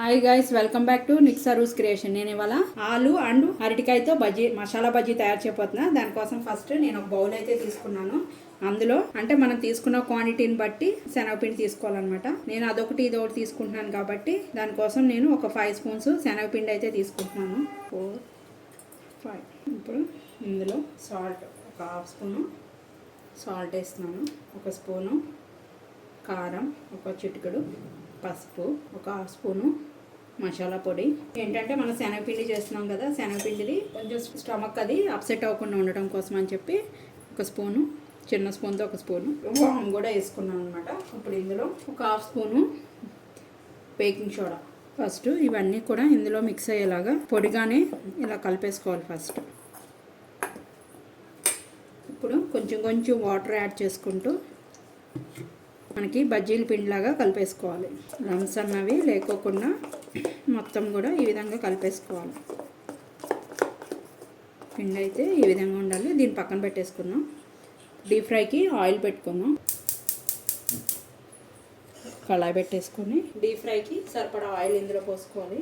Hi guys, welcome back to నిక్సా రూస్ creation. నేను ఇవాళ ఆలు అండ్ అరటికాయతో మసాలా బజ్జీ తయారు చేయబోతున్నా. దానికోసం ఫస్ట్ నేను ఒక బౌల్ అయితే తీసుకున్నాను. అందులో అంటే మనం తీసుకున్న క్వాంటిటీని బట్టి శనగపిండి తీసుకోవాలన్నమాట. నేను అదొకటి ఇదొకటి తీసుకుంటున్నాను కాబట్టి దానికోసం నేను ఒక 5 స్పూన్స్ శనగపిండి అయితే తీసుకుంటున్నాను. 4, 5. ఇప్పుడు ఇందులో సాల్ట్ ఒక హాఫ్ స్పూను సాల్ట్ వేస్తున్నాను. ఒక స్పూను కారం, ఒక చిటికెడు పసుపు, ఒక హాఫ్ స్పూను మసాలా పొడి. ఏంటంటే మనం శనగపిండి చేస్తున్నాం కదా, శనగపిండిది కొంచెం స్టమక్ అది అప్సెట్ అవ్వకుండా ఉండటం కోసం అని చెప్పి ఒక స్పూను, చిన్న స్పూన్తో ఒక స్పూను వామ్ కూడా వేసుకున్నాం అనమాట. ఇప్పుడు ఇందులో ఒక half spoon baking soda. First ఇవన్నీ కూడా ఇందులో మిక్స్ అయ్యేలాగా పొడిగానే ఇలా కలిపేసుకోవాలి ఫస్ట్. ఇప్పుడు కొంచెం కొంచెం వాటర్ యాడ్ చేసుకుంటూ మనకి బజ్జీల పిండిలాగా కలిపేసుకోవాలి. లమ్స్ అన్నవి లేకోకుండా మొత్తం కూడా ఈ విధంగా కలిపేసుకోవాలి. పిండి అయితే ఈ విధంగా ఉండాలి. దీన్ని పక్కన పెట్టేసుకుందాం. డీప్ ఫ్రైకి ఆయిల్ పెట్టుకుందాం. కళాయి పెట్టేసుకొని డీప్ ఫ్రైకి సరిపడా ఆయిల్ ఇందులో పోసుకోవాలి.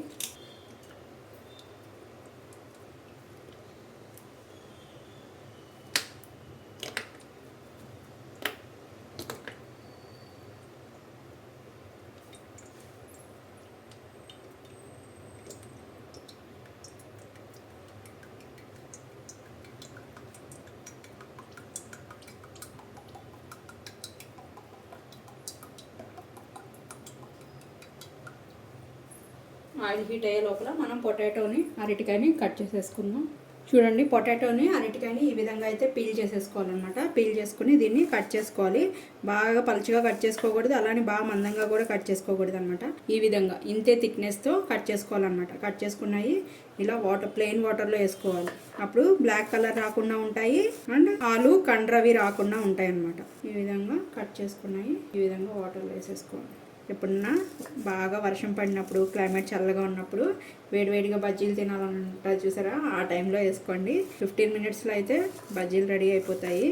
ఆయిల్ హీట్ అయ్యే లోపల మనం పొటాటోని అరటికాయని కట్ చేసేసుకుందాం. చూడండి, పొటాటోని అరటికాయని ఈ విధంగా అయితే పీల్ చేసేసుకోవాలన్నమాట. పీల్ చేసుకుని దీన్ని కట్ చేసుకోవాలి. బాగా పలుచగా కట్ చేసుకోకూడదు, అలానే బాగా మందంగా కూడా కట్ చేసుకోకూడదు అనమాట. ఈ విధంగా ఇంతే థిక్నెస్తో కట్ చేసుకోవాలన్నమాట. కట్ చేసుకున్నాయి ఇలా ప్లెయిన్ వాటర్లో వేసుకోవాలి. అప్పుడు బ్లాక్ కలర్ రాకుండా ఉంటాయి అండ్ ఆలు కండ్రవి రాకుండా ఉంటాయి అన్నమాట. ఈ విధంగా కట్ చేసుకున్నాయి ఈ విధంగా వాటర్లో వేసేసుకోవాలి. ఎప్పుడన్నా బాగా వర్షం పడినప్పుడు, క్లైమేట్ చల్లగా ఉన్నప్పుడు వేడివేడిగా బజ్జీలు తినాలని ఉంటుంది చూసారా, ఆ టైంలో వేసుకోండి. 15 మినిట్స్లో అయితే బజ్జీలు రెడీ అయిపోతాయి.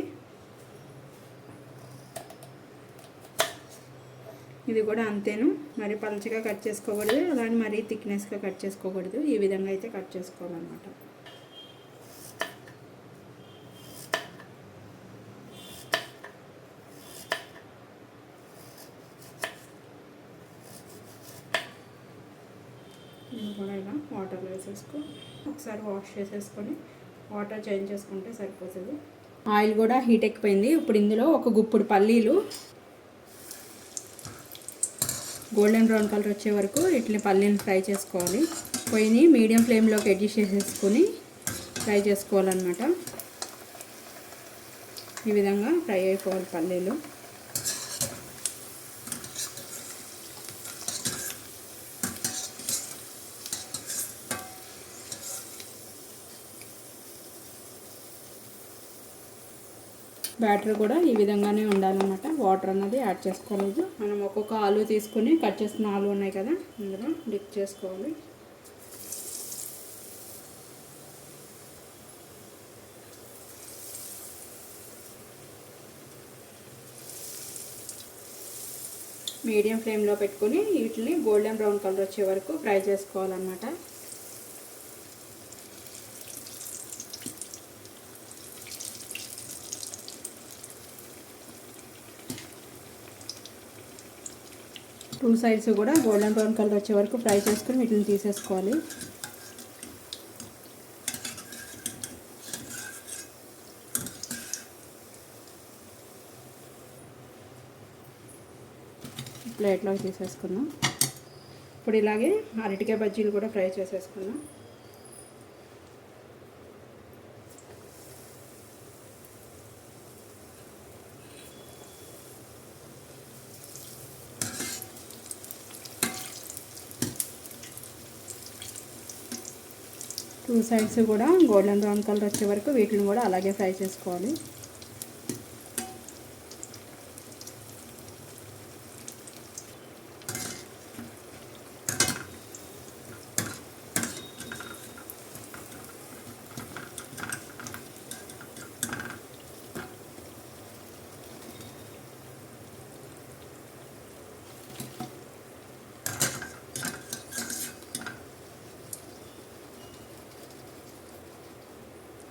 ఇది కూడా అంతేను, మరి పలుచగా కట్ చేసుకోకూడదు, అలానే మరీ థిక్నెస్గా కట్ చేసుకోకూడదు. ఈ విధంగా అయితే కట్ చేసుకోవాలన్నమాట. నేను కూడా ఇలా వాటర్లో వేసేసుకో, ఒకసారి వాష్ చేసేసుకొని వాటర్ చేంజ్ చేసుకుంటే సరిపోతుంది. ఆయిల్ కూడా హీట్ ఎక్కిపోయింది. ఇప్పుడు ఇందులో ఒక గుప్పుడు పల్లీలు గోల్డెన్ బ్రౌన్ కలర్ వచ్చే వరకు ఇట్లా పల్లీని ఫ్రై చేసుకోవాలి. పొయ్యిని మీడియం ఫ్లేమ్లోకి అడ్జస్ట్ చేసేసుకొని ఫ్రై చేసుకోవాలన్నమాట. ఈ విధంగా ఫ్రై అయిపోవాలి పల్లీలు. బ్యాటర్ కూడా ఈ విధంగానే ఉండాలన్నమాట. వాటర్ అన్నది యాడ్ చేసుకోలేదు. మనం ఒక్కొక్క ఆలు తీసుకొని కట్ చేసుకున్న ఆలు ఉన్నాయి కదా, ఇందులో డిప్ చేసుకోవాలి. మీడియం ఫ్లేమ్లో పెట్టుకొని వీటిని గోల్డెన్ బ్రౌన్ కలర్ వచ్చే వరకు ఫ్రై చేసుకోవాలన్నమాట. టూ సైడ్స్ కూడా గోల్డెన్ బ్రౌన్ కలర్ వచ్చే వరకు ఫ్రై చేసుకొని వీటిని తీసేసుకోవాలి. ప్లేట్లోకి తీసేసుకుందాం. ఇప్పుడు ఇలాగే అరటికాయ బజ్జీలు కూడా ఫ్రై చేసేసుకుందాం. టూ సైడ్స్ కూడా గోల్డెన్ బ్రౌన్ కలర్ వచ్చే వరకు వీటిని కూడా అలాగే ఫ్రై చేసుకోవాలి.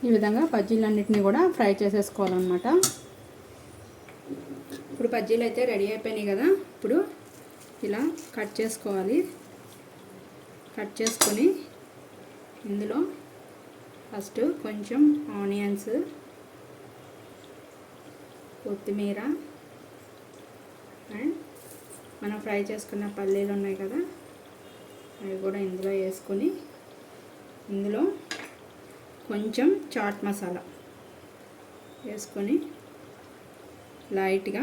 ఈ విధంగా బజ్జీలన్నిటిని కూడా ఫ్రై చేసేసుకోవాలన్నమాట. ఇప్పుడు బజ్జీలు అయితే రెడీ అయిపోయినాయి కదా. ఇప్పుడు ఇలా కట్ చేసుకోవాలి. కట్ చేసుకొని ఇందులో ఫస్ట్ కొంచెం ఆనియన్స్, కొత్తిమీర అండ్ మనం ఫ్రై చేసుకున్న పల్లీలు ఉన్నాయి కదా, అవి కూడా ఇందులో వేసుకొని ఇందులో కొంచెం చాట్ మసాలా వేసుకొని లైట్గా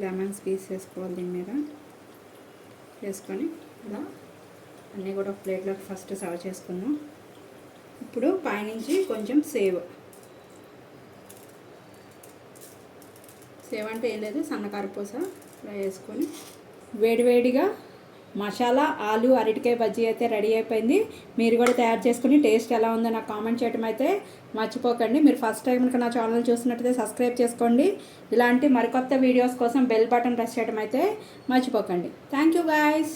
లెమన్ స్క్వీజ్ వేసుకోవాలి. దీని మీద వేసుకొని ఇలా అన్నీ కూడా ఒక ప్లేట్లోకి ఫస్ట్ సర్వ్ చేసుకుందాం. ఇప్పుడు పైనుంచి కొంచెం సేవ్ అంటే ఏం లేదు, సన్నకారపూస ఇలా వేసుకొని వేడివేడిగా మసాలా ఆలు అరటికాయ బజ్జీ అయితే రెడీ అయిపోయింది. మీరు కూడా తయారు చేసుకుని టేస్ట్ ఎలా ఉందో నాకు కామెంట్ చేయడం అయితే మర్చిపోకండి. మీరు ఫస్ట్ టైం కనుక నా ఛానల్ చూసినట్టయితే సబ్స్క్రైబ్ చేసుకోండి. ఇలాంటి మరికొత్త వీడియోస్ కోసం బెల్ బటన్ ప్రెస్ చేయడం అయితే మర్చిపోకండి. Thank you guys.